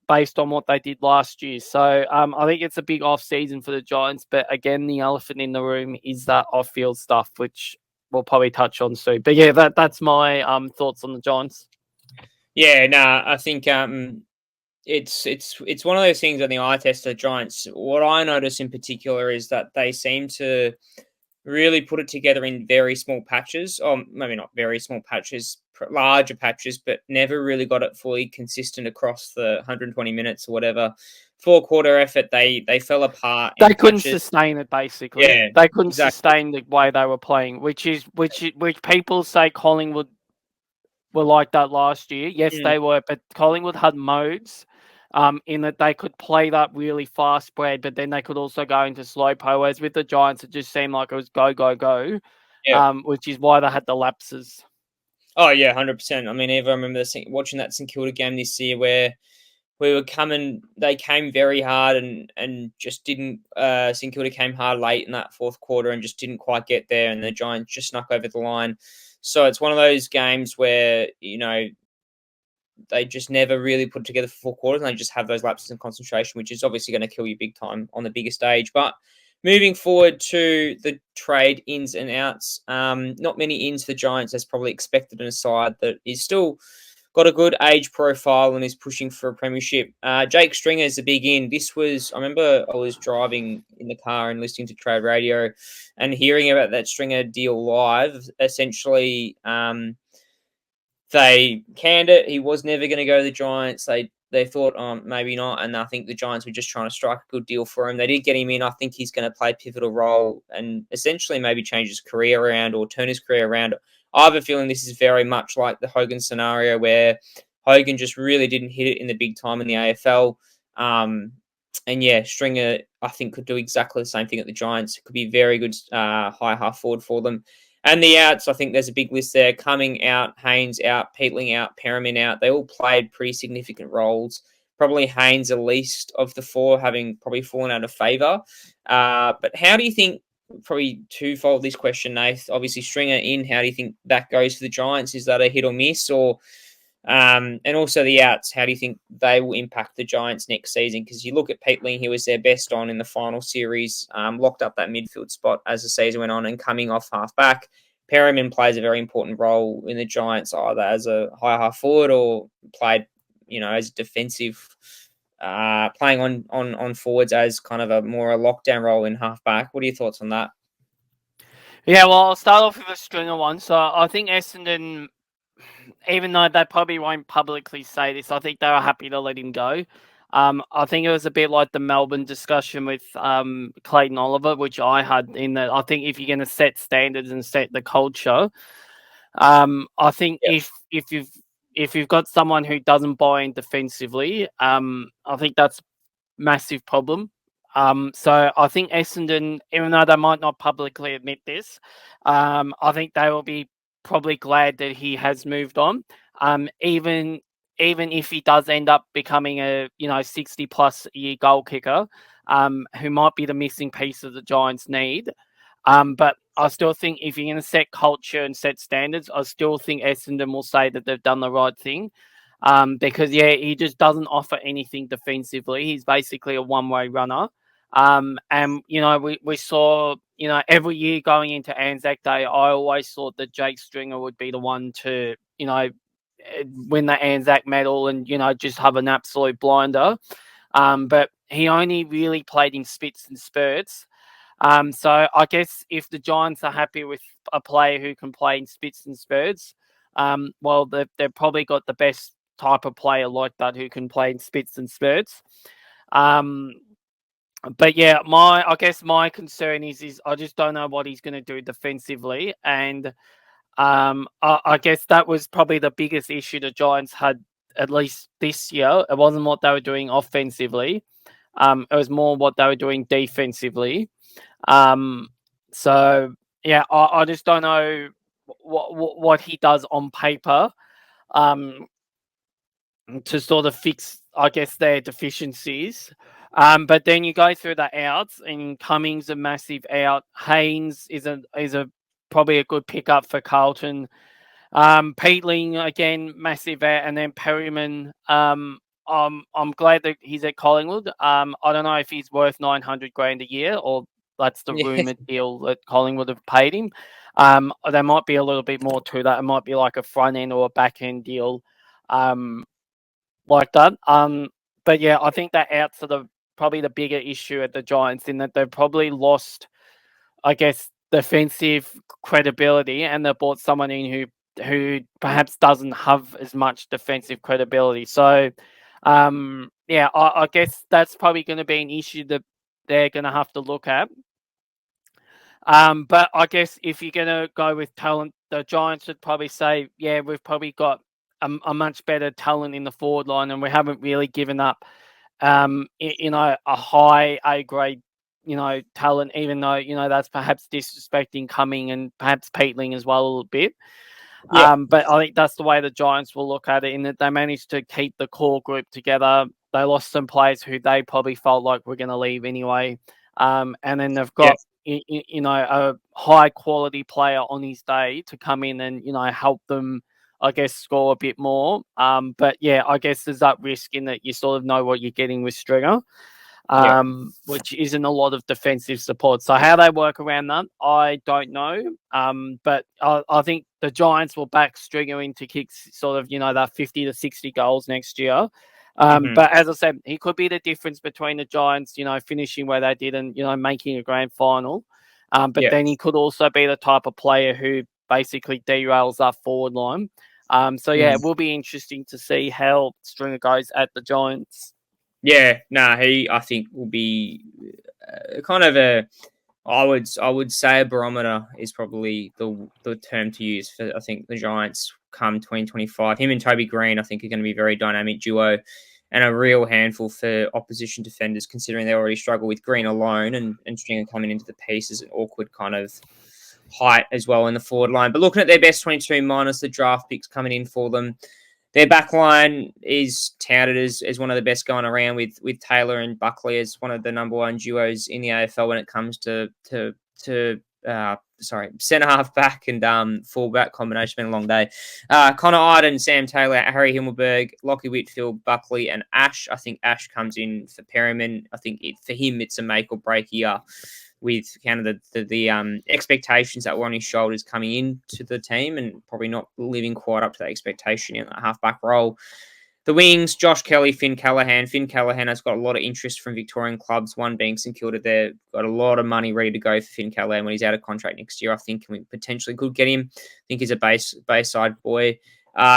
based on what they did last year. So I think it's a big off season for the Giants. But again, the elephant in the room is that off field stuff, which we'll probably touch on soon. But yeah, that's my thoughts on the Giants. Yeah, no, I think it's one of those things on the eye test of the Giants. What I notice in particular is that they seem to really put it together in very small patches, or maybe not very small patches, larger patches, but never really got it fully consistent across the 120 minutes or whatever. 4-quarter effort, they fell apart They in couldn't patches. sustain it. Basically, Yeah, they couldn't exactly. sustain the way they were playing, which people say Collingwood were like that last year. Yes, Mm, they were, but Collingwood had modes, in that they could play that really fast spread, but then they could also go into slow po. Whereas with the Giants, it just seemed like it was go, go, go, yeah. which is why they had the lapses. Oh yeah, 100%. I mean, I remember watching that St Kilda game this year where we were coming. They came very hard and just didn't. St Kilda came hard late in that 4th quarter and just didn't quite get there, and the Giants just snuck over the line. So it's one of those games where they just never really put together for 4 quarters, and they just have those lapses in concentration, which is obviously going to kill you big time on the bigger stage. But moving forward to the trade ins and outs, not many ins for the Giants as probably expected in a side that is still got a good age profile and is pushing for a premiership. Jake Stringer is a big in. I remember I was driving in the car and listening to trade radio and hearing about that Stringer deal live. Essentially, they canned it. He was never going to go to the Giants. They thought, maybe not, and I think the Giants were just trying to strike a good deal for him. They did get him in. I think he's going to play a pivotal role and essentially maybe change his career around or turn his career around. I have a feeling this is very much like the Hogan scenario where Hogan just really didn't hit it in the big time in the AFL. And yeah, Stringer, I think, could do exactly the same thing at the Giants. It could be very good high half forward for them. And the outs, I think there's a big list there. Cumming out, Haynes out, Peatling out, Perriman out. They all played pretty significant roles. Probably Haynes the least of the four, having probably fallen out of favour. But how do you think, probably twofold this question, Nath, obviously Stringer in, how do you think that goes for the Giants? Is that a hit or miss? And also the outs, how do you think they will impact the Giants next season? Because you look at Peatling, he was their best on in the final series, locked up that midfield spot as the season went on and coming off half back. Perriman plays a very important role in the Giants, either as a high half forward or played, as defensive, playing on forwards as kind of a lockdown role in half back. What are your thoughts on that? Yeah, well, I'll start off with a Stringer one. So I think Essendon, even though they probably won't publicly say this, I think they were happy to let him go. I think it was a bit like the Melbourne discussion with Clayton Oliver, which I had, in that I think if you're going to set standards and set the culture, I think Yeah. if you've got someone who doesn't buy in defensively, I think that's a massive problem. So I think Essendon, even though they might not publicly admit this, I think they will be probably glad that he has moved on. Even if he does end up becoming a 60+ year goal kicker, who might be the missing piece that the Giants need. But I still think if you're going to set culture and set standards, I still think Essendon will say that they've done the right thing. Because he just doesn't offer anything defensively. He's basically a one-way runner. And we saw, every year going into Anzac Day, I always thought that Jake Stringer would be the one to, win the Anzac medal and, just have an absolute blinder. But he only really played in spits and spurts. So I guess if the Giants are happy with a player who can play in spits and spurts, well, they've probably got the best type of player like that who can play in spits and spurts. But yeah, I guess my concern is I just don't know what he's going to do defensively, and I guess that was probably the biggest issue the Giants had, at least this year. It wasn't what they were doing offensively. It was more what they were doing defensively. So yeah, I just don't know what he does on paper um, to sort of fix, I guess, their deficiencies. But then you go through the outs, and Cummings a massive out. Haynes is a probably a good pickup for Carlton. Peatling again, massive out, and then Perryman. I'm glad that he's at Collingwood. I don't know if he's worth 900 grand a year, or that's the Yeah, rumored deal that Collingwood have paid him. There might be a little bit more to that. It might be like a front end or a back end deal, like that. But yeah, I think that outs are probably the bigger issue at the Giants, in that they've probably lost, I guess, defensive credibility, and they brought someone in who perhaps doesn't have as much defensive credibility. So, yeah, I guess that's probably going to be an issue that they're going to have to look at. But I guess if you're going to go with talent, the Giants would probably say, yeah, we've probably got a much better talent in the forward line, and we haven't really given up, a high A grade, talent, even though, that's perhaps disrespecting Cumming and perhaps Peatling as well a little bit. yeah, But I think that's the way the Giants will look at it, in that they managed to keep the core group together. They lost some players who they probably felt like were going to leave anyway. And then they've yeah, got, a high quality player on his day to come in and, help them, I guess, score a bit more. But yeah, I guess there's that risk in that you sort of know what you're getting with Stringer, yeah, which isn't a lot of defensive support. So how they work around that, I don't know. But I think the Giants will back Stringer into kicks, sort of, that 50 to 60 goals next year. hmm, But as I said, he could be the difference between the Giants, finishing where they did and, making a grand final. But yeah. then he could also be the type of player who basically derails that forward line. So yeah, Mm. it will be interesting to see how Stringer goes at the Giants. Yeah, no, he I think will be kind of a I would say a barometer is probably the term to use for I think the Giants come 2025. Him and Toby Green I think are going to be a very dynamic duo and a real handful for opposition defenders, considering they already struggle with Green alone and Stringer coming into the piece is an awkward kind of height as well in the forward line. But looking at their best 22 minus the draft picks coming in for them, their back line is touted as one of the best going around with Taylor and Buckley as one of the number one duos in the AFL when it comes to centre half back and full back combination. Been a long day. Connor Iden, Sam Taylor, Harry Himmelberg, Lockie Whitfield, Buckley, and Ash. I think Ash comes in for Perryman. I think for him it's a make or break year, with kind of the expectations that were on his shoulders coming into the team and probably not living quite up to that expectation in that halfback role. The wings, Josh Kelly, Finn Callahan. Finn Callahan has got a lot of interest from Victorian clubs, one being St Kilda. They've got a lot of money ready to go for Finn Callahan when he's out of contract next year. I think we potentially could get him. I think he's a Bayside boy.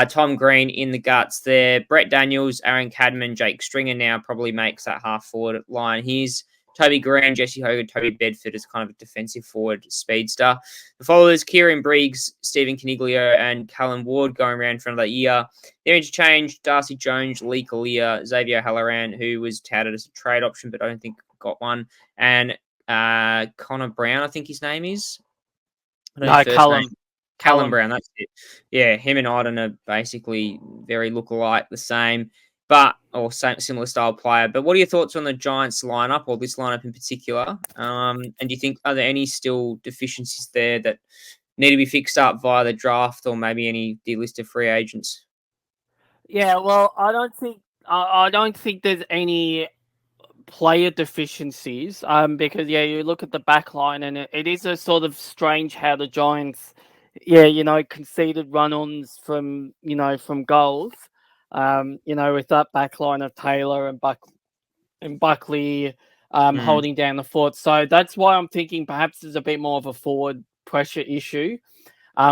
Tom Green in the guts there. Brett Daniels, Aaron Cadman, Jake Stringer now probably makes that half forward line. Here's Toby Green, Jesse Hogan, Toby Bedford as kind of a defensive forward speedster. The followers, Kieran Briggs, Stephen Caniglio, and Callum Ward going around for another year. They're interchanged. Darcy Jones, Lee Kalia, Xavier Halloran, who was touted as a trade option, but I don't think got one. And Connor Brown, I think his name is. I don't know No, his first name. Callum. Callum Callum. Brown, that's it. Yeah, him and Iden are basically very look-alike, the same, but or similar style player. But what are your thoughts on the Giants lineup, or this lineup in particular? And do you think are there any still deficiencies there that need to be fixed up via the draft, or maybe any delisted free agents? Yeah, well, I don't think there's any player deficiencies. Because yeah, you look at the back line, and it is a sort of strange how the Giants, yeah, conceded run-ons from goals. With that back line of Taylor and Buckley, Mm, holding down the fort. So that's why I'm thinking perhaps there's a bit more of a forward pressure issue.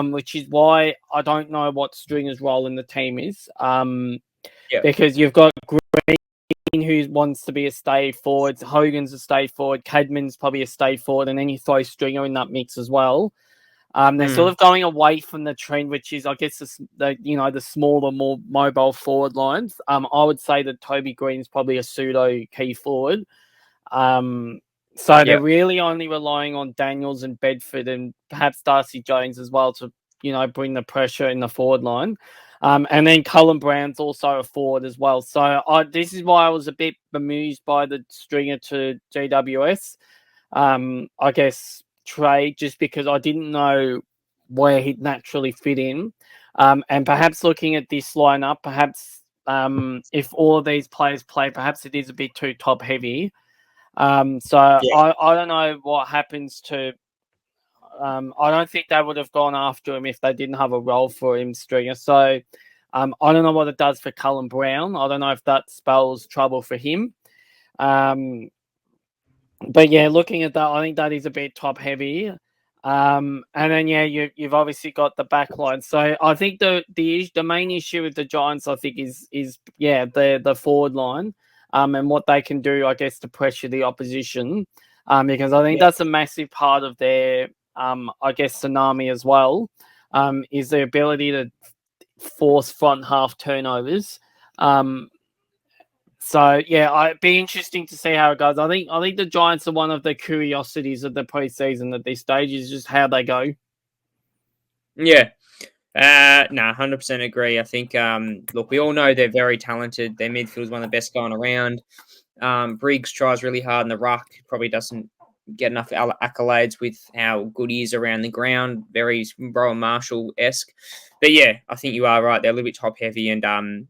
Which is why I don't know what Stringer's role in the team is. yeah. Because you've got Green, who wants to be a stay forward, Hogan's a stay forward, Cadman's probably a stay forward, and then you throw Stringer in that mix as well. They're sort Mm, of going away from the trend, which is, I guess, the smaller, more mobile forward lines. I would say that Toby Green's probably a pseudo key forward. Um, So they're Yeah. really only relying on Daniels and Bedford and perhaps Darcy Jones as well to, bring the pressure in the forward line. And then Cullen Brown's also a forward as well. So this is why I was a bit bemused by the stringer to GWS. I guess trade, just because I didn't know where he'd naturally fit in. And perhaps looking at this lineup, perhaps if all of these players play, perhaps it is a bit too top heavy. So Yeah. I don't know what happens to. I don't think they would have gone after him if they didn't have a role for him, Stringer. So I don't know what it does for Cullen Brown. I don't know if that spells trouble for him. But yeah, looking at that, I think that is a bit top heavy. And then you've obviously got the back line. So I think the main issue with the Giants, I think, is the forward line, and what they can do, I guess, to pressure the opposition. Because I think that's a massive part of their I guess tsunami as well. Is the ability to force front half turnovers. So yeah, it'd be interesting to see how it goes. I think the Giants are one of the curiosities of the preseason at this stage, is just how they go. Yeah. 100% agree. I think, look, we all know they're very talented. Their midfield is one of the best going around. Briggs tries really hard in the ruck, probably doesn't get enough accolades with how good he is around the ground. Very Rowan Marshall-esque. But yeah, I think you are right. They're a little bit top heavy, and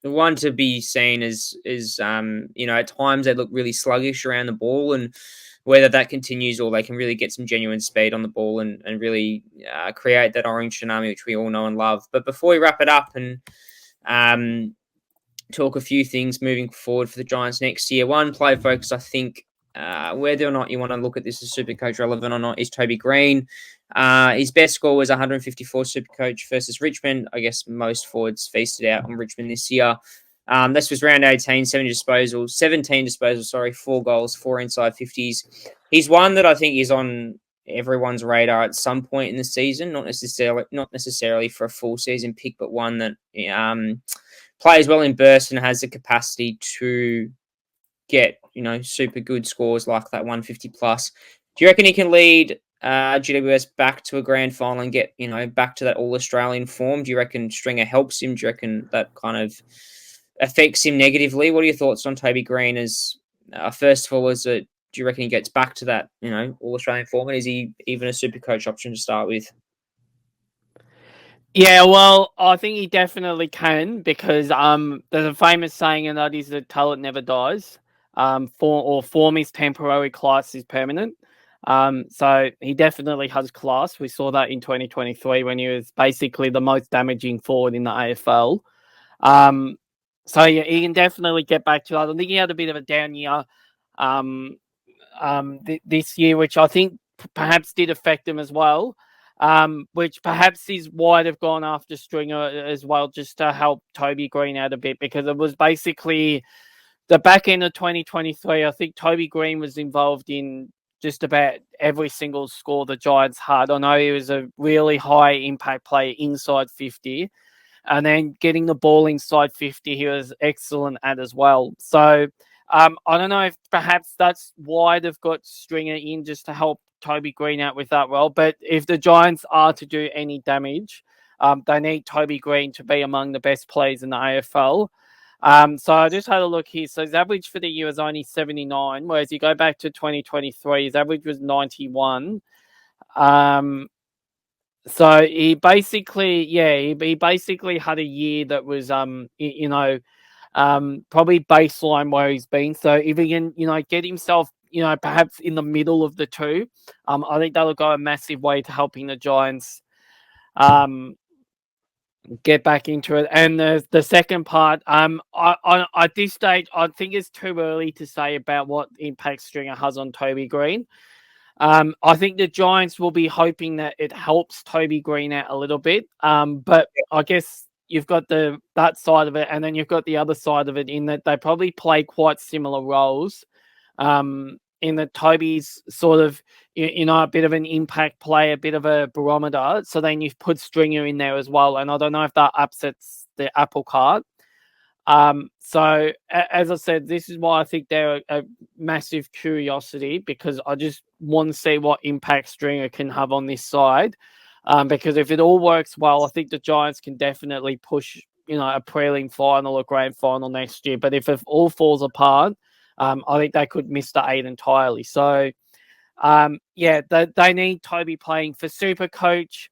the one to be seen is at times they look really sluggish around the ball, and whether that continues or they can really get some genuine speed on the ball and really create that orange tsunami, which we all know and love. But before we wrap it up and talk a few things moving forward for the Giants next year, one player focus, I think, whether or not you want to look at this as Supercoach relevant or not, is Toby Green. His best score was 154 Supercoach versus Richmond. I guess most forwards feasted out on Richmond this year. This was round 18, 17 disposals, 4 goals, 4 inside 50s. He's one that I think is on everyone's radar at some point in the season, not necessarily for a full season pick, but one that plays well in bursts and has the capacity to get, super good scores like that 150 plus. Do you reckon he can lead GWS back to a grand final and get, back to that All-Australian form? Do you reckon Stringer helps him? Do you reckon that kind of affects him negatively? What are your thoughts on Toby Green as, first of all, do you reckon he gets back to that, All-Australian form? And is he even a super coach option to start with? Yeah, well, I think he definitely can, because there's a famous saying, and that is that talent never dies. Form is temporary, class is permanent. So he definitely has class. We saw that in 2023 when he was basically the most damaging forward in the AFL. So yeah, he can definitely get back to that. I think he had a bit of a down year this year, which I think perhaps did affect him as well. Which perhaps is why they've gone after Stringer as well, just to help Toby Green out a bit, because it was basically the back end of 2023. I think Toby Green was involved in just about every single score the Giants had. I know he was a really high impact player inside 50, and then getting the ball inside 50, he was excellent at as well. So I don't know if perhaps that's why they've got Stringer in, just to help Toby Green out with that role. But if the Giants are to do any damage, they need Toby Green to be among the best players in the AFL. So I just had a look here. So his average for the year was only 79, whereas you go back to 2023, his average was 91. So he basically, he basically had a year that was, probably baseline where he's been. So if he can, get himself, perhaps in the middle of the two, I think that'll go a massive way to helping the Giants get back into it. And the second part, at this stage, I think it's too early to say about what impact Stringer has on Toby Green. I think the Giants will be hoping that it helps Toby Green out a little bit. But I guess you've got that side of it, and then you've got the other side of it, in that they probably play quite similar roles. In that Toby's sort of, a bit of an impact play, a bit of a barometer. So then you put Stringer in there as well. And I don't know if that upsets the apple cart. So as I said, this is why I think they're a massive curiosity, because I just want to see what impact Stringer can have on this side. Because if it all works well, I think the Giants can definitely push, a prelim final or grand final next year. But if it all falls apart, I think they could miss the 8 entirely. So, they need Toby playing for Super Coach.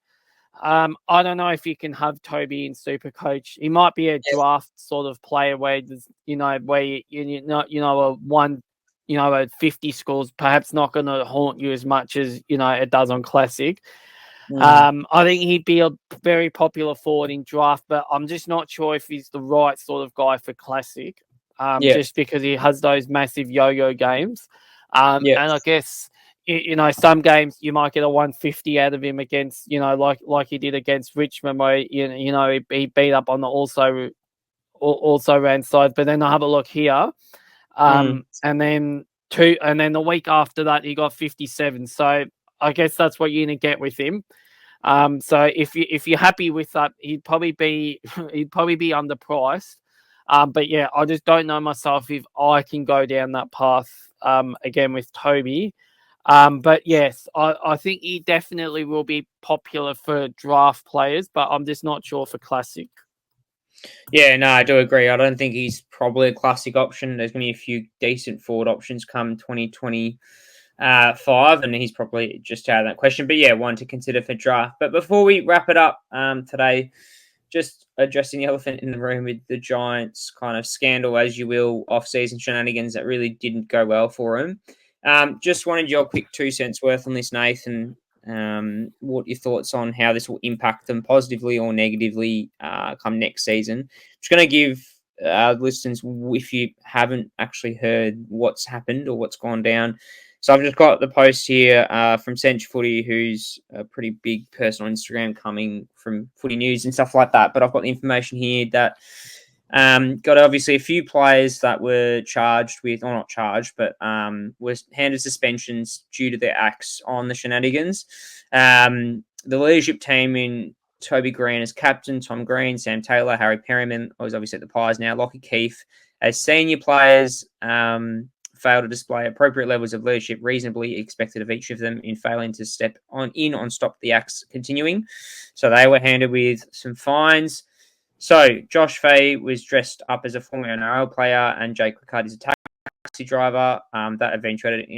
I don't know if you can have Toby in Super Coach. He might be a draft sort of player where there's, where a one, a 50 scores perhaps not going to haunt you as much as it does on Classic. I think he'd be a very popular forward in draft, but I'm just not sure if he's the right sort of guy for Classic. Just because he has those massive yo-yo games. And I guess some games you might get a 150 out of him against, like he did against Richmond, where he beat up on the also ran side. But then I have a look here, and then the week after that he got 57. So I guess that's what you're gonna get with him. So if you're happy with that, he'd probably be underpriced. But yeah, I just don't know myself if I can go down that path again with Toby. But yes, I think he definitely will be popular for draft players, but I'm just not sure for Classic. Yeah, no, I do agree. I don't think he's probably a Classic option. There's going to be a few decent forward options come 2025, and he's probably just out of that question. But yeah, one to consider for draft. But before we wrap it up today, just addressing the elephant in the room with the Giants kind of scandal, as you will, off-season shenanigans that really didn't go well for him. Just wanted your quick 2 cents worth on this, Nathan. What your thoughts on how this will impact them positively or negatively come next season? Just going to give listeners, if you haven't actually heard what's happened or what's gone down. So I've just got the post here from Central Footy, who's a pretty big person on Instagram, coming from Footy News and stuff like that. But I've got the information here that got obviously a few players that were charged with, or not charged, but was handed suspensions due to their acts on the shenanigans. The leadership team in Toby Green as captain, Tom Green, Sam Taylor, Harry Perryman, who's obviously at the Pies now, Lockie Keefe as senior players, failed to display appropriate levels of leadership reasonably expected of each of them in failing to step on stop the acts continuing. So they were handed with some fines. So Josh Fay was dressed up as a former NRL player, and Jake Ricard is a taxi driver. That eventuated an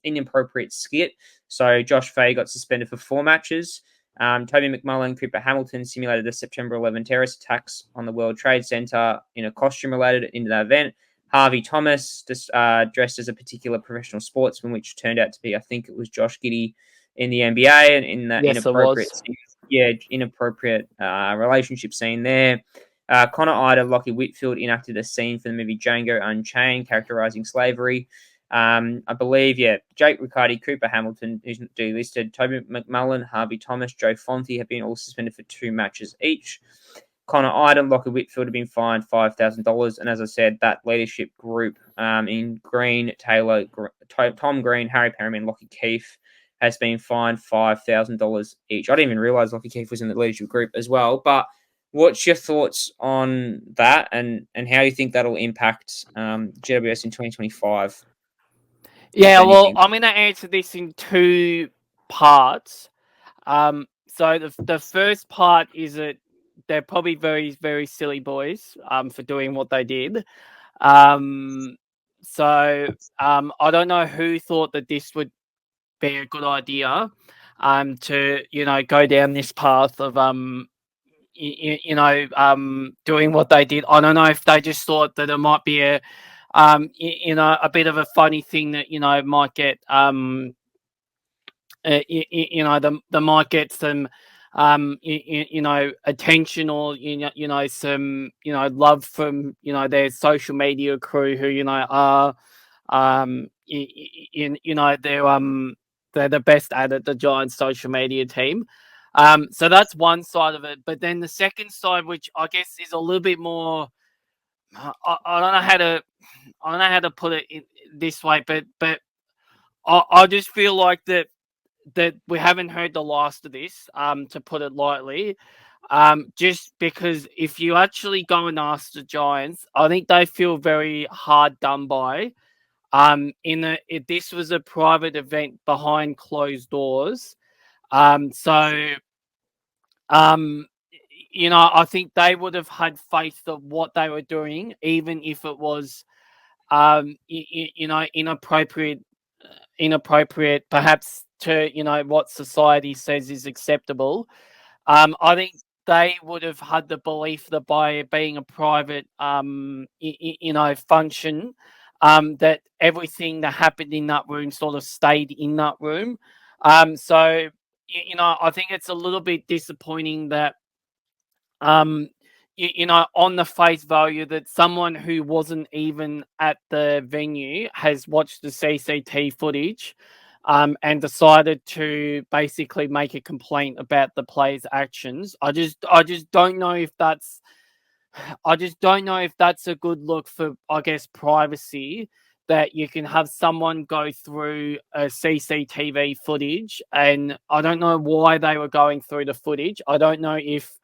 inappropriate skit. So Josh Fay got suspended for 4 matches. Toby McMullen, Cooper Hamilton simulated the September 11 terrorist attacks on the World Trade Center in a costume related into that event. Harvey Thomas dressed as a particular professional sportsman, which turned out to be, I think it was Josh Giddey in the NBA, and in that inappropriate relationship scene there. Connor Ida, Lockie Whitfield enacted a scene for the movie Django Unchained, characterizing slavery. I believe, Jake Riccardi, Cooper Hamilton, who's delisted, Toby McMullen, Harvey Thomas, Joe Fonte have been all suspended for 2 matches each. Connor Iden, Lockie Whitfield have been fined $5,000. And as I said, that leadership group in Green, Taylor, Tom Green, Harry Perryman, Lockie Keefe has been fined $5,000 each. I didn't even realise Lockie Keefe was in the leadership group as well. But what's your thoughts on that, and how you think that'll impact GWS in 2025? Yeah, well, I'm going to answer this in 2 parts. So the first part is that they're probably very, very silly boys for doing what they did. I don't know who thought that this would be a good idea to go down this path of doing what they did. I don't know if they just thought that it might be a bit of a funny thing that might get they might get some attention, or some love from their social media crew, who are they're the best at it, the Giants social media team. So that's one side of it, but then the second side, which I guess is a little bit more, I don't know how to put it in this way, but I just feel like that we haven't heard the last of this, to put it lightly. Just because if you actually go and ask the Giants, I think they feel very hard done by. This was a private event behind closed doors. So um, I think they would have had faith of what they were doing, even if it was inappropriate, perhaps to what society says is acceptable. I think they would have had the belief that by being a private, function, that everything that happened in that room sort of stayed in that room. So I think it's a little bit disappointing that um on the face value that someone who wasn't even at the venue has watched the CCT footage and decided to basically make a complaint about the player's actions. I just don't know if that's a good look for, I guess, privacy, that you can have someone go through a CCTV footage, and I don't know why they were going through the footage. I don't know if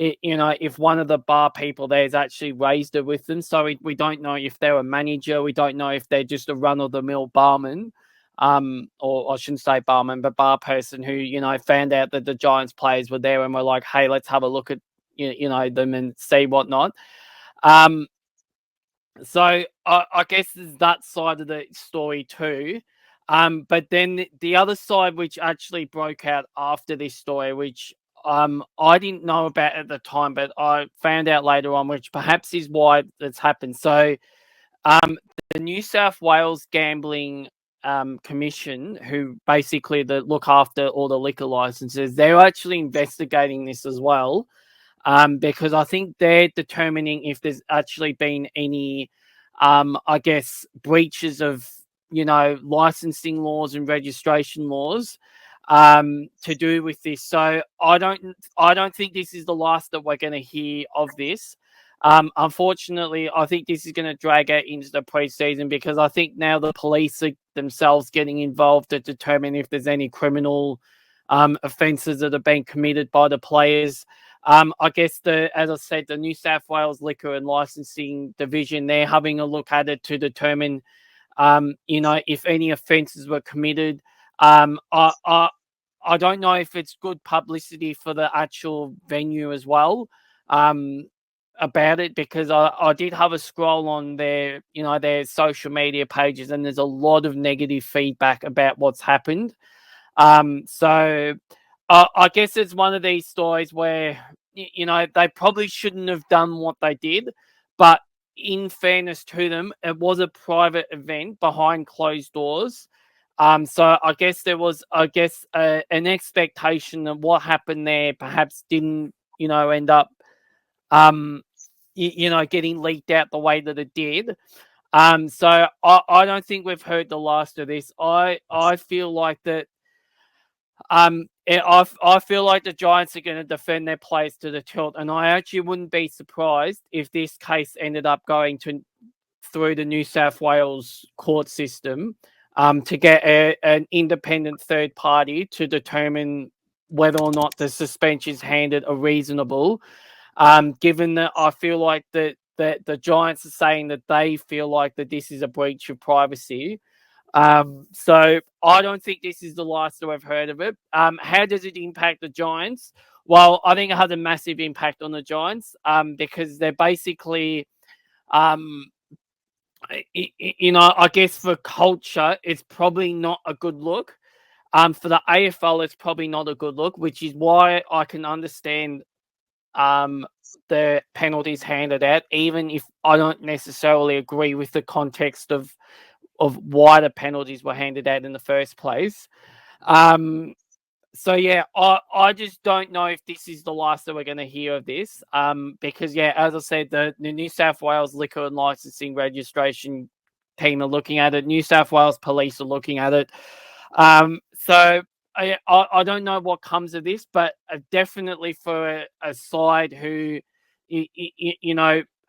if one of the bar people there has actually raised it with them. So we don't know if they're a manager. We don't know if they're just a run of the mill barman, or I shouldn't say barman, but bar person who found out that the Giants players were there and were like, hey, let's have a look at them and see whatnot. Um, so I guess there's that side of the story too. But then the other side, which actually broke out after this story, which I didn't know about at the time, but I found out later on, which perhaps is why it's happened. So the New South Wales Gambling Commission, who basically look after all the liquor licenses, they're actually investigating this as well, because I think they're determining if there's actually been any, I guess, breaches of licensing laws and registration laws to do with this. So I don't think this is the last that we're going to hear of this. Unfortunately, I think this is going to drag out into the preseason, because I think now the police are themselves getting involved to determine if there's any criminal offences that have been committed by the players. I guess as I said, the New South Wales Liquor and Licensing Division, they're having a look at it to determine, if any offences were committed. I don't know if it's good publicity for the actual venue as well, about it, because I did have a scroll on their social media pages, and there's a lot of negative feedback about what's happened. So I guess it's one of these stories where they probably shouldn't have done what they did, but in fairness to them, it was a private event behind closed doors. So I guess there was, an expectation that what happened there perhaps didn't, end up, um, getting leaked out the way that it did. So I don't think we've heard the last of this. I feel like that. I feel like the Giants are going to defend their players to the tilt, and I actually wouldn't be surprised if this case ended up going through the New South Wales court system, to get an independent third party to determine whether or not the suspensions handed are reasonable. Given that I feel like that the Giants are saying that they feel like that this is a breach of privacy. So I don't think this is the last that I've heard of it. How does it impact the Giants? Well, I think it has a massive impact on the Giants, because they're basically, um, I guess for culture, it's probably not a good look. For the AFL, it's probably not a good look, which is why I can understand the penalties handed out, even if I don't necessarily agree with the context of why the penalties were handed out in the first place. So yeah, I just don't know if this is the last that we're going to hear of this. Because yeah, as I said, the New South Wales Liquor and Licensing Registration team are looking at it. New South Wales Police are looking at it. So I don't know what comes of this, but definitely for a side who,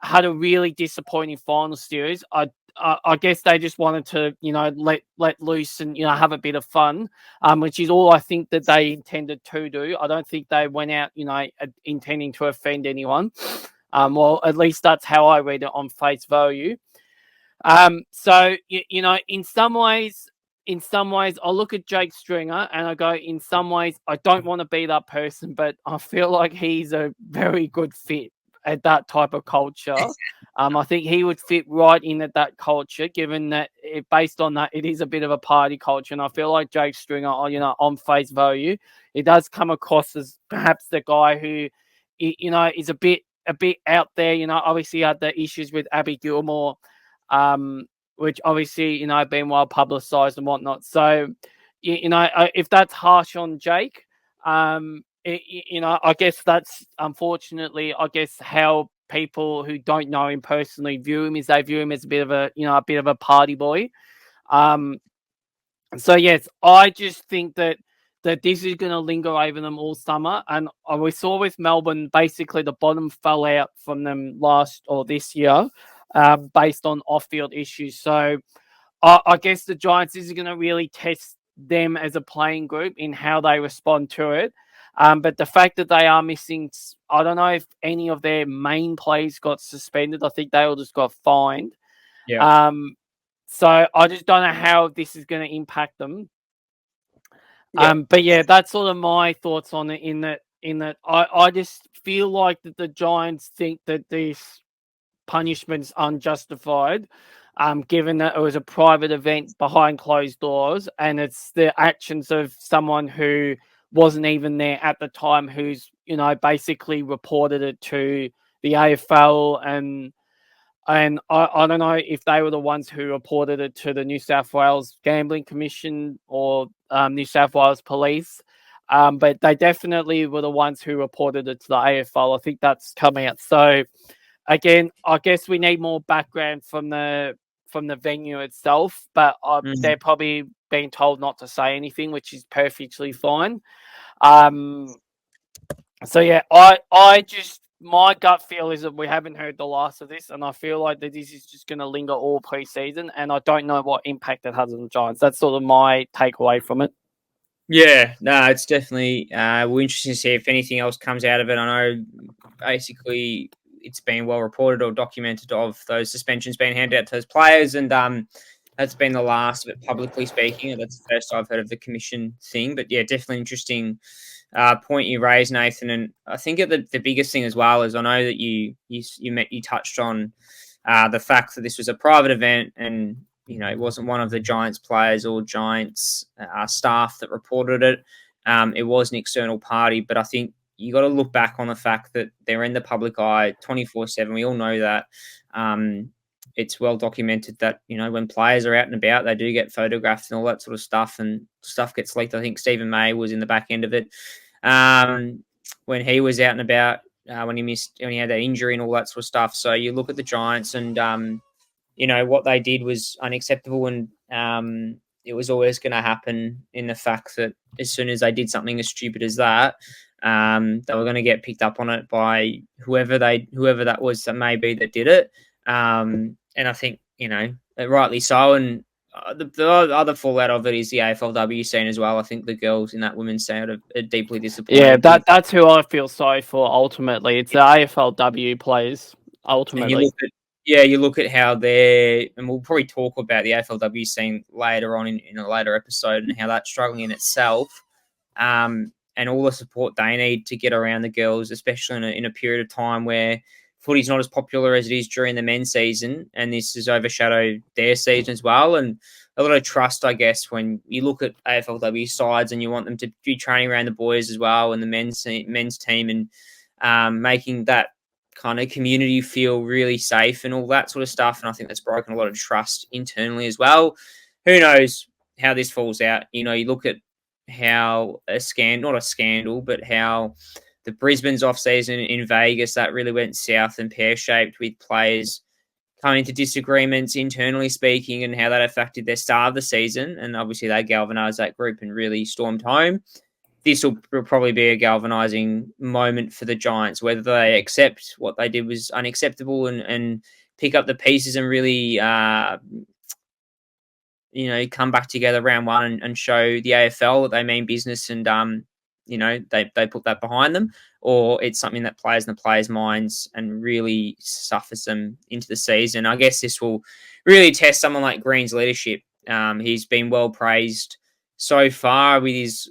had a really disappointing final series, I guess they just wanted to, let loose and have a bit of fun, which is all I think that they intended to do. I don't think they went out, intending to offend anyone. Well, at least that's how I read it on face value. So in some ways, I look at Jake Stringer and I go, in some ways, I don't want to be that person, but I feel like he's a very good fit at that type of culture. I think he would fit right in at that culture, given that based on that, it is a bit of a party culture. And I feel like Jake Stringer, on face value, it does come across as perhaps the guy who, is a bit out there. Obviously had the issues with Abby Gilmore, which obviously, been well publicized and whatnot. So, if that's harsh on Jake, I guess that's unfortunately, how people who don't know him personally view him, is they view him as a bit of a party boy. So yes, I just think that this is going to linger over them all summer, and we saw with Melbourne, basically the bottom fell out from them last or this year, based on off-field issues. So I guess the Giants, this is going to really test them as a playing group in how they respond to it. But the fact that they are missing, I don't know if any of their main plays got suspended. I think they all just got fined. Yeah. So I just don't know how this is going to impact them. Yeah. But yeah, that's sort of my thoughts on it. In that, I just feel like that the Giants think that this punishment's unjustified, given that it was a private event behind closed doors, and it's the actions of someone who wasn't even there at the time, who's basically reported it to the AFL, and I don't know if they were the ones who reported it to the New South Wales Gambling Commission or New South Wales Police. But they definitely were the ones who reported it to the AFL. I think that's coming out. So again, I guess we need more background from the venue itself, but they're probably being told not to say anything, which is perfectly fine. So yeah, I just, my gut feel is that we haven't heard the last of this, and I feel like that this is just going to linger all preseason, and I don't know what impact it has on the Giants. That's sort of my takeaway from it. Yeah, no, it's definitely we're interested to see if anything else comes out of it. I know basically it's been well reported or documented of those suspensions being handed out to those players, and that's been the last of it publicly speaking. And that's the first I've heard of the commission thing. But yeah, definitely interesting point you raised, Nathan. And I think the biggest thing as well is I know that you touched on the fact that this was a private event and it wasn't one of the Giants players or Giants staff that reported it. It was an external party, but I think you got to look back on the fact that they're in the public eye 24/7. We all know that. It's well documented that when players are out and about, they do get photographed and all that sort of stuff, and stuff gets leaked. I think Stephen May was in the back end of it when he was out and about, when he had that injury and all that sort of stuff. So you look at the Giants and what they did was unacceptable, and it was always going to happen in the fact that as soon as they did something as stupid as that, they were going to get picked up on it by whoever that was that maybe that did it. And I think, rightly so. And the other fallout of it is the AFLW scene as well. I think the girls in that women's scene are deeply disappointed. Yeah, that's who I feel sorry for ultimately. It's the AFLW players ultimately. And you look at how and we'll probably talk about the AFLW scene later on in a later episode and how that's struggling in itself. And all the support they need to get around the girls, especially in a period of time where footy's not as popular as it is during the men's season, and this has overshadowed their season as well. And a lot of trust, I guess, when you look at AFLW sides and you want them to be training around the boys as well and the men's team, and making that kind of community feel really safe and all that sort of stuff. And I think that's broken a lot of trust internally as well. Who knows how this falls out? You look at how not a scandal, but how the Brisbane's off-season in Vegas, that really went south and pear-shaped with players coming to disagreements internally speaking, and how that affected their start of the season. And obviously they galvanised that group and really stormed home. This will probably be a galvanising moment for the Giants, whether they accept what they did was unacceptable and pick up the pieces and really, come back together round one and show the AFL that they mean business and, they put that behind them, or it's something that plays in the players' minds and really suffers them into the season. I guess this will really test someone like Green's leadership. He's been well praised so far with his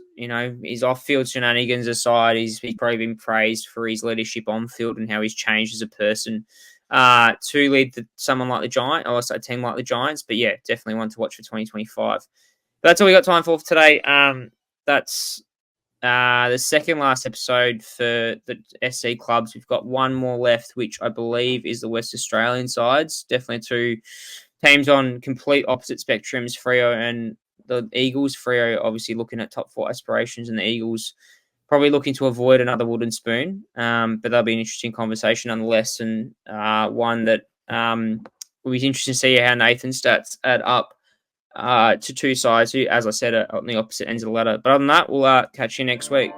off-field shenanigans aside. He's probably been praised for his leadership on field and how he's changed as a person to lead someone like the Giants, or also a team like the Giants. But yeah, definitely one to watch for 2025. But that's all we got time for today. That's the second last episode for the SC clubs. We've got one more left, which I believe is the West Australian sides. Definitely two teams on complete opposite spectrums, Freo and the Eagles. Freo obviously looking at top 4 aspirations, and the Eagles probably looking to avoid another wooden spoon. But that'll be an interesting conversation nonetheless, and one that will be interesting to see how Nathan's stats add up to two sides who, as I said, are on the opposite ends of the ladder. But other than that, we'll catch you next week.